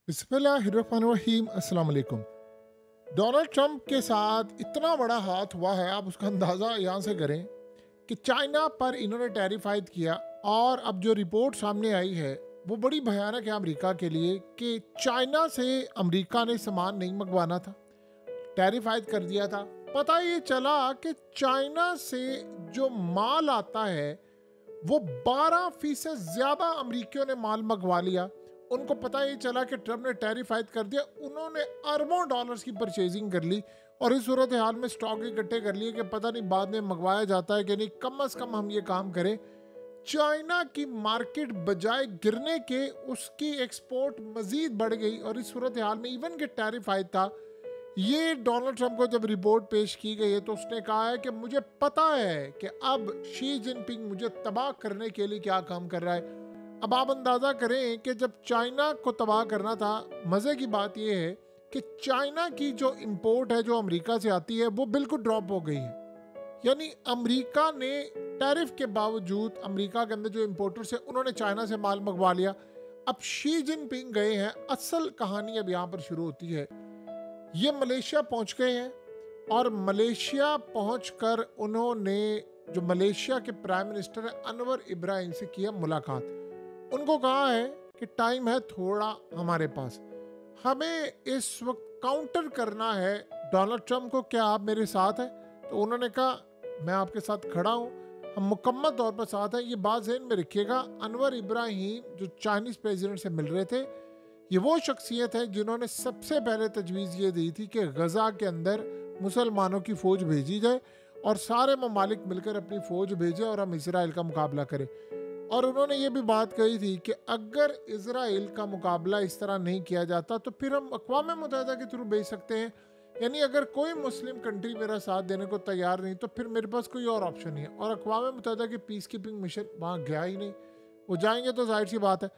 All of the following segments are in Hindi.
बिस्मिल्लाहिर्रहमानिर्रहीम। अस्सलाम वालेकुम। डोनाल्ड ट्रंप के साथ इतना बड़ा हाथ हुआ है, आप उसका अंदाज़ा यहाँ से करें कि चाइना पर इन्होंने टैरिफ आयद किया। और अब जो रिपोर्ट सामने आई है वो बड़ी भयानक है अमेरिका के लिए कि चाइना से अमेरिका ने सामान नहीं मंगवाना था, टैरिफ आयद कर दिया था। पता ये चला कि चाइना से जो माल आता है वो 12% ज़्यादा अमेरिकियों ने माल मंगवा लिया। उनको पता ये चला कि ट्रम्प ने टैरिफ आयद कर दिया, उन्होंने अरबों डॉलर्स की परचेजिंग कर ली और इस सूरत हाल में स्टॉक इकट्ठे कर लिए कि पता नहीं बाद में मंगवाया जाता है कि नहीं। कम से कम हम ये काम करें। चाइना की मार्केट बजाय गिरने के उसकी एक्सपोर्ट मजीद बढ़ गई और इस सूरत हाल में इवन के टैरिफ आयद था। ये डोनाल्ड ट्रंप को जब रिपोर्ट पेश की गई है तो उसने कहा है कि मुझे पता है कि अब शी जिनपिंग मुझे तबाह करने के लिए क्या काम कर रहा है। अब आप अंदाज़ा करें कि जब चाइना को तबाह करना था, मज़े की बात यह है कि चाइना की जो इंपोर्ट है जो अमेरिका से आती है वो बिल्कुल ड्रॉप हो गई है। यानी अमेरिका ने टैरिफ के बावजूद अमेरिका के अंदर जो इंपोर्टर्स है उन्होंने चाइना से माल मंगवा लिया। अब शी जिनपिंग गए हैं, असल कहानी अब यहाँ पर शुरू होती है। ये मलेशिया पहुंच गए हैं और मलेशिया पहुंचकर उन्होंने जो मलेशिया के प्राइम मिनिस्टर है अनवर इब्राहिम से किया मुलाकात। उनको कहा है कि टाइम है थोड़ा हमारे पास, हमें इस वक्त काउंटर करना है डोनाल्ड ट्रंप को, क्या आप मेरे साथ हैं? तो उन्होंने कहा मैं आपके साथ खड़ा हूँ, हम मुकम्मल तौर पर साथ हैं। ये बात ज़हन में रखिएगा, अनवर इब्राहिम जो चाइनीज़ प्रेसिडेंट से मिल रहे थे, ये वो शख्सियत है जिन्होंने सबसे पहले तजवीज़ ये दी थी कि गज़ा के अंदर मुसलमानों की फ़ौज भेजी जाए और सारे ममालिक मिलकर अपनी फ़ौज भेजें और हम इसराइल का मुकाबला करें। और उन्होंने ये भी बात कही थी कि अगर इसराइल का मुकाबला इस तरह नहीं किया जाता तो फिर हम अक़वाम मुत्तहिदा के थ्रू भेज सकते हैं। यानी अगर कोई मुस्लिम कंट्री मेरा साथ देने को तैयार नहीं तो फिर मेरे पास कोई और ऑप्शन नहीं है। और अक़वाम मुत्तहिदा के पीस कीपिंग मिशन वहाँ गया ही नहीं, वो जाएंगे तो जाहिर सी बात है।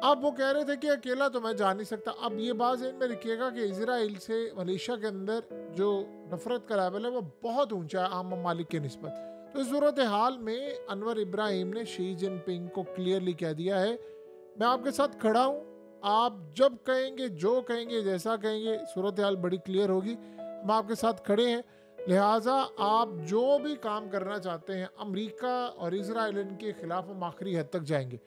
अब वो कह रहे थे कि अकेला तो मैं जा नहीं सकता। अब ये बात में रखिएगा कि इसराइल से मलेशिया के अंदर जो नफरत का लेवल है वो बहुत ऊंचा है आम ममालिक के निस्बत। तो इस सूरत हाल में अनवर इब्राहिम ने शी जिनपिंग को क्लियरली कह दिया है मैं आपके साथ खड़ा हूँ, आप जब कहेंगे जो कहेंगे जैसा कहेंगे सूरत हाल बड़ी क्लियर होगी, हम आपके साथ खड़े हैं। लिहाजा आप जो भी काम करना चाहते हैं अमेरिका और इसराइल इनके खिलाफ हम आखिरी हद तक जाएंगे।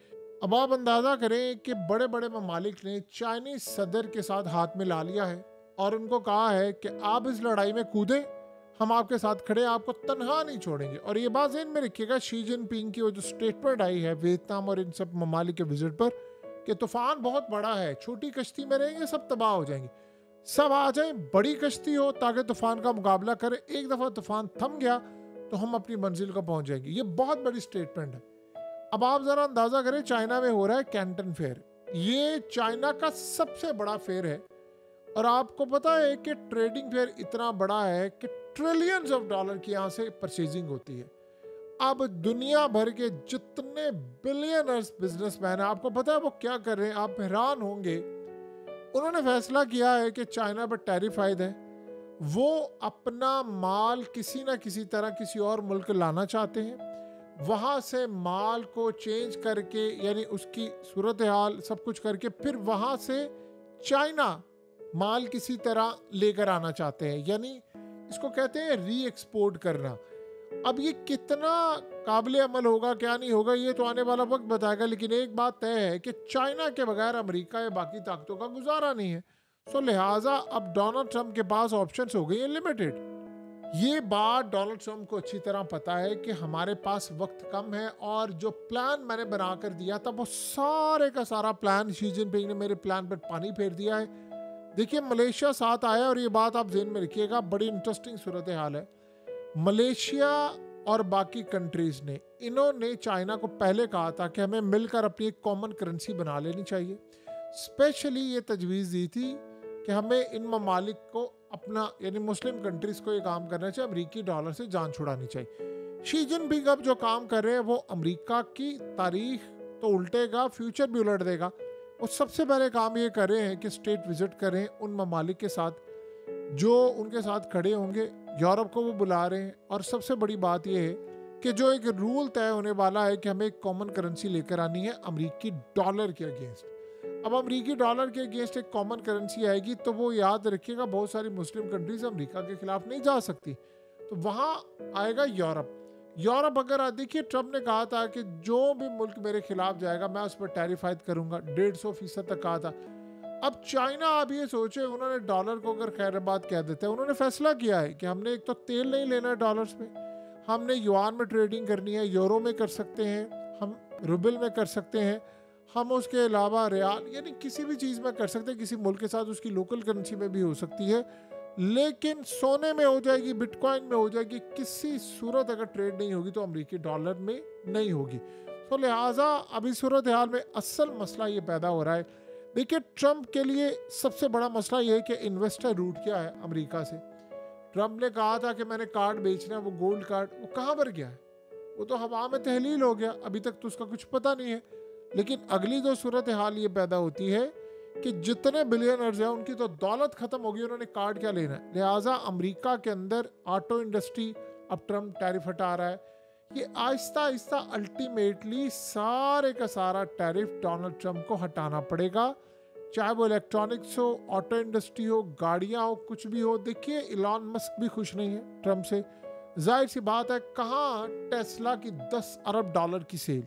अब आप अंदाज़ा करें कि बड़े बड़े ममालिक ने चाइनीज़ सदर के साथ हाथ में ला लिया है और उनको कहा है कि आप इस लड़ाई में कूदें, हम आपके साथ खड़े, आपको तनहा नहीं छोड़ेंगे। और ये बात ज़हन में रखिएगा, शी जिनपिंग की वो जो स्टेटमेंट आई है वियतनाम और इन सब ममालिक के विजिट पर कि तूफ़ान बहुत बड़ा है, छोटी कश्ती में रहेंगे सब तबाह हो जाएंगे, सब आ जाएं बड़ी कश्ती हो ताकि तूफ़ान का मुकाबला करें। एक दफ़ा तूफ़ान थम गया तो हम अपनी मंजिल को पहुँच जाएंगे। ये बहुत बड़ी स्टेटमेंट है। अब आप ज़रा अंदाज़ा करें, चाइना में हो रहा है कैंटन फेयर, ये चाइना का सबसे बड़ा फेयर है और आपको पता है कि ट्रेडिंग फेयर इतना बड़ा है कि ट्रिलियंस ऑफ डॉलर की यहाँ से परचेजिंग होती है। अब दुनिया भर के जितने बिलियनर्स बिजनेसमैन हैं, आपको पता है वो क्या कर रहे हैं, आप हैरान होंगे। उन्होंने फैसला किया है कि चाइना पर टैरिफ आयद है, वो अपना माल किसी ना किसी तरह किसी और मुल्क लाना चाहते हैं, वहाँ से माल को चेंज करके यानी उसकी सूरत हाल सब कुछ करके फिर वहाँ से चाइना माल किसी तरह लेकर आना चाहते हैं, यानी इसको कहते हैं री एक्सपोर्ट करना। अब ये कितना काबिल अमल होगा क्या नहीं होगा ये तो आने वाला वक्त बताएगा, लेकिन एक बात तय है कि चाइना के बगैर अमेरिका या बाकी ताकतों का गुजारा नहीं है। सो लिहाजा अब डोनाल्ड ट्रंप के पास ऑप्शंस हो गई हैं लिमिटेड। ये बात डोनाल्ड ट्रंप को अच्छी तरह पता है कि हमारे पास वक्त कम है और जो प्लान मैंने बना कर दिया था वो सारे का सारा प्लान शी जिनपिंग ने मेरे प्लान पर पानी फेर दिया है। देखिए मलेशिया साथ आया और ये बात आप ज़हन में रखिएगा, बड़ी इंटरेस्टिंग सूरत हाल है। मलेशिया और बाकी कंट्रीज़ ने इन्होंने चाइना को पहले कहा था कि हमें मिलकर अपनी एक कॉमन करेंसी बना लेनी चाहिए। स्पेशली ये तजवीज़ दी थी कि हमें इन ममालिक को अपना यानी मुस्लिम कंट्रीज़ को ये काम करना चाहिए, अमरीकी डॉलर से जान छुड़ानी चाहिए। शी जिनपिंग अब जो काम कर रहे हैं वो अमरीका की तारीख तो उल्टेगा, फ्यूचर भी उलट देगा। वो सबसे पहले काम ये कर रहे हैं कि स्टेट विजिट करें उन ममालिक के साथ जो उनके साथ खड़े होंगे। यूरोप को वो बुला रहे हैं और सबसे बड़ी बात यह है कि जो एक रूल तय होने वाला है कि हमें एक कॉमन करेंसी लेकर आनी है अमरीकी डॉलर के अगेंस्ट। अब अमेरिकी डॉलर के अगेंस्ट एक कॉमन करेंसी आएगी तो वो याद रखिएगा बहुत सारी मुस्लिम कंट्रीज अमेरिका के खिलाफ नहीं जा सकती, तो वहाँ आएगा यूरोप। यूरोप अगर देखिए ट्रम्प ने कहा था कि जो भी मुल्क मेरे खिलाफ जाएगा मैं उस पर टैरिफ आयद करूंगा, 150% तक कहा था। अब चाइना आप ये सोचे, उन्होंने डॉलर को अगर खैराबाद कह देते हैं, उन्होंने फैसला किया है कि हमने एक तो तेल नहीं लेना है डॉलर्स में, हमने युआन में ट्रेडिंग करनी है, यूरो में कर सकते हैं, हम रुबल में कर सकते हैं, हम उसके अलावा रियाल यानी किसी भी चीज़ में कर सकते हैं, किसी मुल्क के साथ उसकी लोकल करेंसी में भी हो सकती है, लेकिन सोने में हो जाएगी, बिटकॉइन में हो जाएगी, किसी सूरत अगर ट्रेड नहीं होगी तो अमेरिकी डॉलर में नहीं होगी। तो लिहाजा अभी सूरत हाल में असल मसला ये पैदा हो रहा है। देखिए ट्रम्प के लिए सबसे बड़ा मसला ये है कि इन्वेस्टर रूट क्या है अमेरिका से। ट्रम्प ने कहा था कि मैंने कार्ड बेचना है, वो गोल्ड कार्ड, वो कहाँ पर गया है? वो तो हवा में तहलील हो गया, अभी तक तो उसका कुछ पता नहीं है। लेकिन अगली जो सूरत हाल ये पैदा होती है कि जितने बिलियनर्स हैं उनकी तो दौलत खत्म होगी, उन्होंने कार्ड क्या लेना है। लिहाजा अमेरिका के अंदर ऑटो इंडस्ट्री अब ट्रम्प टैरिफ हटा रहा है। ये आहिस्ता आहिस्ता अल्टीमेटली सारे का सारा टैरिफ डोनाल्ड ट्रम्प को हटाना पड़ेगा, चाहे वो इलेक्ट्रॉनिक्स हो, ऑटो इंडस्ट्री हो, गाड़ियाँ हो, कुछ भी हो। देखिए इलॉन मस्क भी खुश नहीं है ट्रम्प से, जाहिर सी बात है। कहाँ टेस्ला की 10 अरब डॉलर की सेल,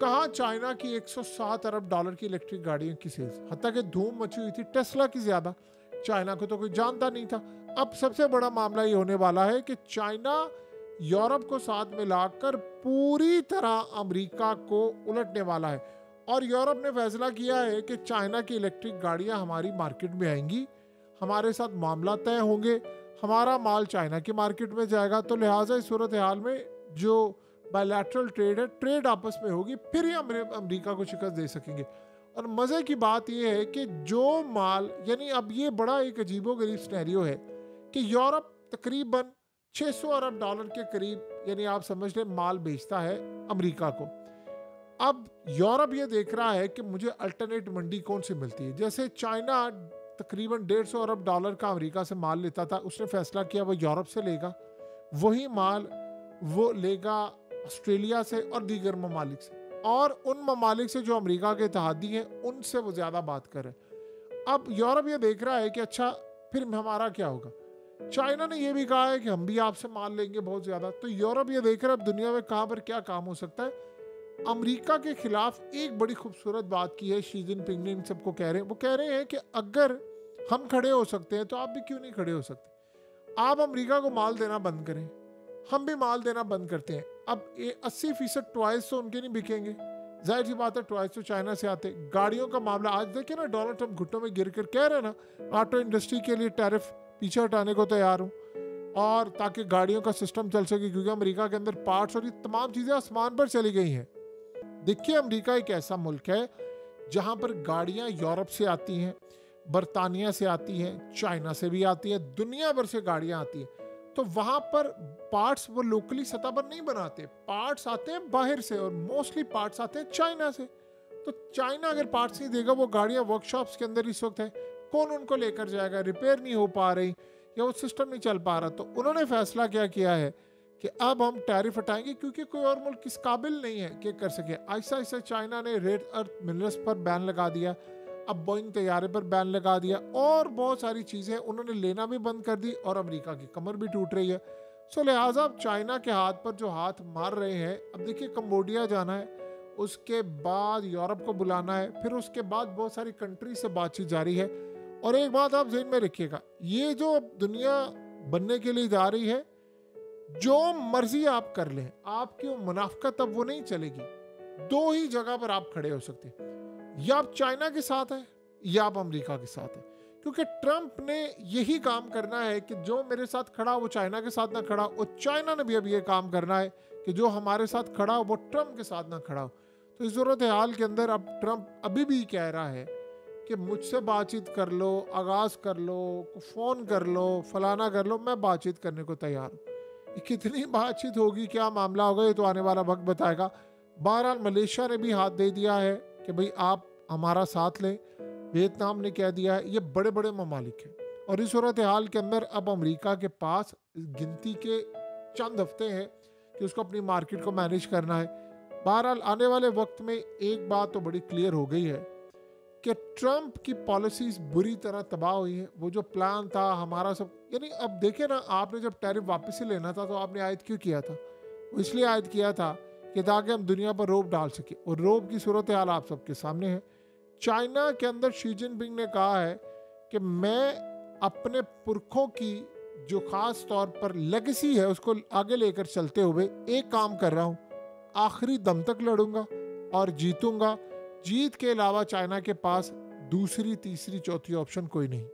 कहाँ चाइना की 107 अरब डॉलर की इलेक्ट्रिक गाड़ियों की सेल्स, हत्ता कि धूम मची हुई थी टेस्ला की ज़्यादा, चाइना को तो कोई जानता नहीं था। अब सबसे बड़ा मामला ये होने वाला है कि चाइना यूरोप को साथ मिलाकर पूरी तरह अमेरिका को उलटने वाला है, और यूरोप ने फैसला किया है कि चाइना की इलेक्ट्रिक गाड़ियाँ हमारी मार्केट में आएंगी, हमारे साथ मामला तय होंगे, हमारा माल चाइना की मार्केट में जाएगा। तो लिहाजा इस सूरत हाल में जो बायलैटरल ट्रेड है, ट्रेड आपस में होगी, फिर ही अमेरिका को शिकस्त दे सकेंगे। और मज़े की बात यह है कि जो माल यानी अब ये बड़ा एक अजीबोगरीब सिनेरियो है कि यूरोप तकरीबन 600 अरब डॉलर के करीब यानी आप समझ लें माल बेचता है अमेरिका को। अब यूरोप ये देख रहा है कि मुझे अल्टरनेट मंडी कौन सी मिलती है। जैसे चाइना तकरीबन 150 अरब डॉलर का अमेरिका से माल लेता था, उसने फैसला किया वो यूरोप से लेगा, वही माल वो लेगा ऑस्ट्रेलिया से और दीगर ममालिक से, और उन ममालिक से जो अमेरिका के इत्तेहादी हैं उनसे वो ज़्यादा बात करें। अब यूरोप ये देख रहा है कि अच्छा फिर हमारा क्या होगा। चाइना ने ये भी कहा है कि हम भी आपसे माल लेंगे बहुत ज़्यादा। तो यूरोप ये देख रहा है अब दुनिया में कहाँ पर क्या काम हो सकता है। अमेरिका के खिलाफ एक बड़ी खूबसूरत बात की है शी जिनपिंग ने, इन सबको कह रहे हैं, वो कह रहे हैं कि अगर हम खड़े हो सकते हैं तो आप भी क्यों नहीं खड़े हो सकते। आप अमेरिका को माल देना बंद करें, हम भी माल देना बंद करते हैं। अब 80% टॉयज तो उनके नहीं बिकेंगे, जाहिर सी बात है टॉयज तो चाइना से आते। गाड़ियों का मामला आज देखिए ना, डोनाल्ड ट्रम्प घुटनों में गिर कर कह रहे हैं ना ऑटो इंडस्ट्री के लिए टैरिफ पीछे हटाने को तैयार हूँ, और ताकि गाड़ियों का सिस्टम चल सके, क्योंकि अमेरिका के अंदर पार्ट्स और ये तमाम चीज़ें आसमान पर चली गई हैं। देखिए अमेरिका एक ऐसा मुल्क है जहाँ पर गाड़ियाँ यूरोप से आती हैं, बरतानिया से आती हैं, चाइना से भी आती है, दुनिया भर से गाड़ियाँ आती हैं। तो वहाँ पर पार्ट्स वो लोकली सतह पर नहीं बनाते, पार्ट्स आते हैं बाहर से, और मोस्टली पार्ट्स आते हैं चाइना से। तो चाइना अगर पार्ट्स नहीं देगा, वो गाड़ियाँ वर्कशॉप्स के अंदर इस वक्त है, कौन उनको लेकर जाएगा, रिपेयर नहीं हो पा रही या वो सिस्टम नहीं चल पा रहा। तो उन्होंने फैसला क्या किया है कि अब हम टैरिफ हटाएंगे, क्योंकि कोई और मुल्क इस काबिल नहीं है कि कर सके। ऐसा ऐसा चाइना ने रेड अर्थ मिनरल्स पर बैन लगा दिया, अब बोइंग तैयारे पर बैन लगा दिया, और बहुत सारी चीज़ें उन्होंने लेना भी बंद कर दी, और अमेरिका की कमर भी टूट रही है। सो लिहाजा अब चाइना के हाथ पर जो हाथ मार रहे हैं, अब देखिए कंबोडिया जाना है, उसके बाद यूरोप को बुलाना है, फिर उसके बाद बहुत सारी कंट्री से बातचीत जारी है। और एक बात आप ज़हन में रखिएगा, ये जो दुनिया बनने के लिए जा रही है, जो मर्जी आप कर लें, आपकी मुनाफकत अब वो नहीं चलेगी। दो ही जगह पर आप खड़े हो सकते हैं, या आप चाइना के साथ हैं या आप अमेरिका के साथ हैं, क्योंकि ट्रम्प ने यही काम करना है कि जो मेरे साथ खड़ा वो चाइना के साथ ना खड़ा, और चाइना ने भी अब ये काम करना है कि जो हमारे साथ खड़ा वो ट्रम्प के साथ ना खड़ा हो। तो इस सूरत हाल के अंदर अब ट्रम्प अभी भी कह रहा है कि मुझसे बातचीत कर लो, आगाज़ कर लो, फ़ोन कर लो, फलाना कर लो, मैं बातचीत करने को तैयार हूँ। कितनी बातचीत होगी, क्या मामला होगा, ये तो आने वाला वक्त बताएगा। बहरहाल मलेशिया ने भी हाथ दे दिया है कि भाई आप हमारा साथ लें, वियतनाम ने कह दिया है, ये बड़े बड़े ममालिक हैं। और इस सूरत हाल के अंदर अब अमेरिका के पास गिनती के चंद हफ्ते हैं कि उसको अपनी मार्केट को मैनेज करना है। बहरहाल आने वाले वक्त में एक बात तो बड़ी क्लियर हो गई है कि ट्रंप की पॉलिसीज बुरी तरह तबाह हुई है। वो जो प्लान था हमारा सब, यानी अब देखे ना, आपने जब टैरिफ वापस से लेना था तो आपने आयद क्यों किया था? वो इसलिए आयद किया था कि ताकि हम दुनिया पर रोब डाल सके, और रोब की सूरत हाल आप सबके सामने है। चाइना के अंदर शी जिनपिंग ने कहा है कि मैं अपने पुरखों की जो ख़ास तौर पर लेगेसी है उसको आगे लेकर चलते हुए एक काम कर रहा हूँ, आखिरी दम तक लड़ूंगा और जीतूंगा। जीत के अलावा चाइना के पास दूसरी, तीसरी, चौथी ऑप्शन कोई नहीं।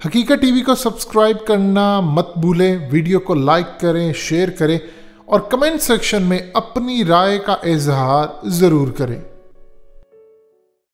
हकीकत टीवी को सब्सक्राइब करना मत भूलें, वीडियो को लाइक करें, शेयर करें और कमेंट सेक्शन में अपनी राय का इजहार ज़रूर करें।